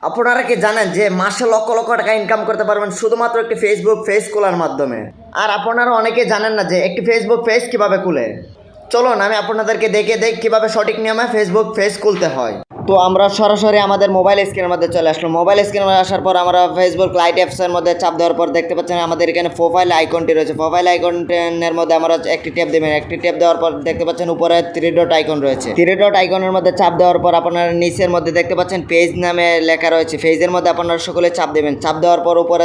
আপনারা কি জানেন যে মাসে লক্ষ লক্ষ টাকা ইনকাম করতে পারবেন শুধুমাত্র একটি ফেসবুক পেজ খোলার মাধ্যমে? আর আপনারা অনেকে জানেন না যে একটি ফেসবুক পেজ কিভাবে খুলে। চলুন আমি আপনাদেরকে দেখে দেখ কিভাবে সঠিক নিয়মে ফেসবুক পেজ খুলতে হয়। তো আমরা সরাসরি আমাদের মোবাইল স্ক্রিনের মধ্যে চলে আসলো। মোবাইল স্ক্রিনে আসার পর আমরা ফেসবুক লাইট অ্যাপসের মধ্যে চাপ দেওয়ার পর দেখতে পাচ্ছেন আমাদের এখানে প্রোফাইল আইকনটি রয়েছে। প্রোফাইল আইকনের মধ্যে আমরা একটি ট্যাপ দেবেন। একটি ট্যাপ দেওয়ার পর দেখতে পাচ্ছেন উপরে 3 ডট আইকন রয়েছে। 3 ডট আইকনের মধ্যে চাপ দেওয়ার পর আপনার নিচের মধ্যে দেখতে পাচ্ছেন পেজ নামে লেখা রয়েছে। পেজের মধ্যে আপনারা সকলে চাপ দেবেন। চাপ দেওয়ার পর উপরে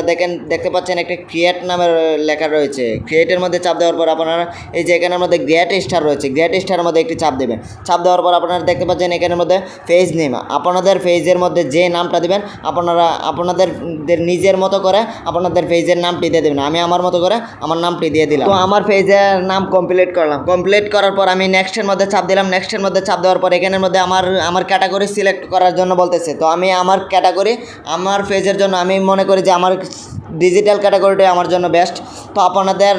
দেখতে পাচ্ছেন একটা ক্রিয়েট নামের লেখা রয়েছে। ক্রিয়েটের মধ্যে চাপ দেওয়ার পর আপনারা এই যে এখানের মধ্যে গ্রেট স্টার রয়েছে, গ্রেট স্টারের মধ্যে একটি চাপ দেবেন। চাপ দেওয়ার পর আপনারা দেখতে পাচ্ছেন এখানের মধ্যে পেজ নেম, আপনাদের পেজের মধ্যে যে নামটা দিবেন আপনারা আপনাদের নিজের মতো করে আপনাদের পেজের নামটি দিয়ে দেবেন। আমি আমার মতো করে আমার নামটি দিয়ে দিলাম। তো আমার পেজের নাম কমপ্লিট করলাম। কমপ্লিট করার পর আমি নেক্সটের মধ্যে চাপ দিলাম। নেক্সটের মধ্যে চাপ দেওয়ার পর এখানের মধ্যে আমার ক্যাটাগরি সিলেক্ট করার জন্য বলতেছে। তো আমি আমার ক্যাটাগরি আমার পেজের জন্য আমি মনে করি যে আমার ডিজিটাল ক্যাটাগরিটাই আমার জন্য বেস্ট। তো আপনাদের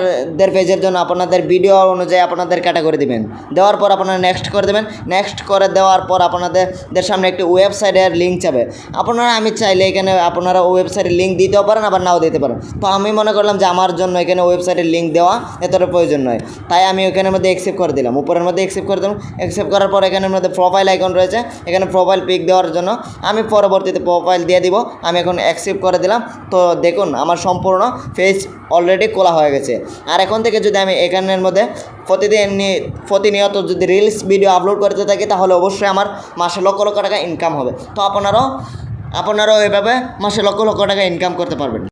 পেজের জন্য আপনাদের ভিডিও অনুযায়ী আপনাদের ক্যাটাগরি দিবেন। দেওয়ার পর আপনারা নেক্সট করে দেবেন। নেক্সট করে দেওয়ার পর আপনাদের সামনে একটি ওয়েবসাইটের লিঙ্ক যাবে। আমি চাইলে এখানে আপনারা ওয়েবসাইটের লিঙ্ক দিতেও পারেন আবার নাও দিতে পারেন। তো আমি মনে করলাম যে আমার জন্য এখানে ওয়েবসাইটের লিঙ্ক দেওয়া এতটা প্রয়োজন নয়, তাই আমি ওখানের মধ্যে অ্যাকসেপ্ট করে দিলাম। উপরের মধ্যে অ্যাকসেপ্ট করে দিলাম। অ্যাকসেপ্ট করার পর এখানের মধ্যে প্রোফাইল আইকন রয়েছে, এখানে প্রোফাইল পিক দেওয়ার জন্য আমি পরবর্তীতে প্রোফাইল দিয়ে দিব। আমি এখন অ্যাকসেপ্ট করে দিলাম। তো দেখুন আমার সম্পূর্ণ পেজ অলরেডি খোলা হয়ে গেছে। আর এখন থেকে যদি আমি এখানের মধ্যে প্রতিনিয়ত যদি রিলস ভিডিও আপলোড করতে থাকি তাহলে অবশ্যই আমার মাসে লক্ষ লক্ষ টাকা ইনকাম হবে। তো আপনারাও এভাবে মাসে লক্ষ লক্ষ টাকা ইনকাম করতে পারবেন।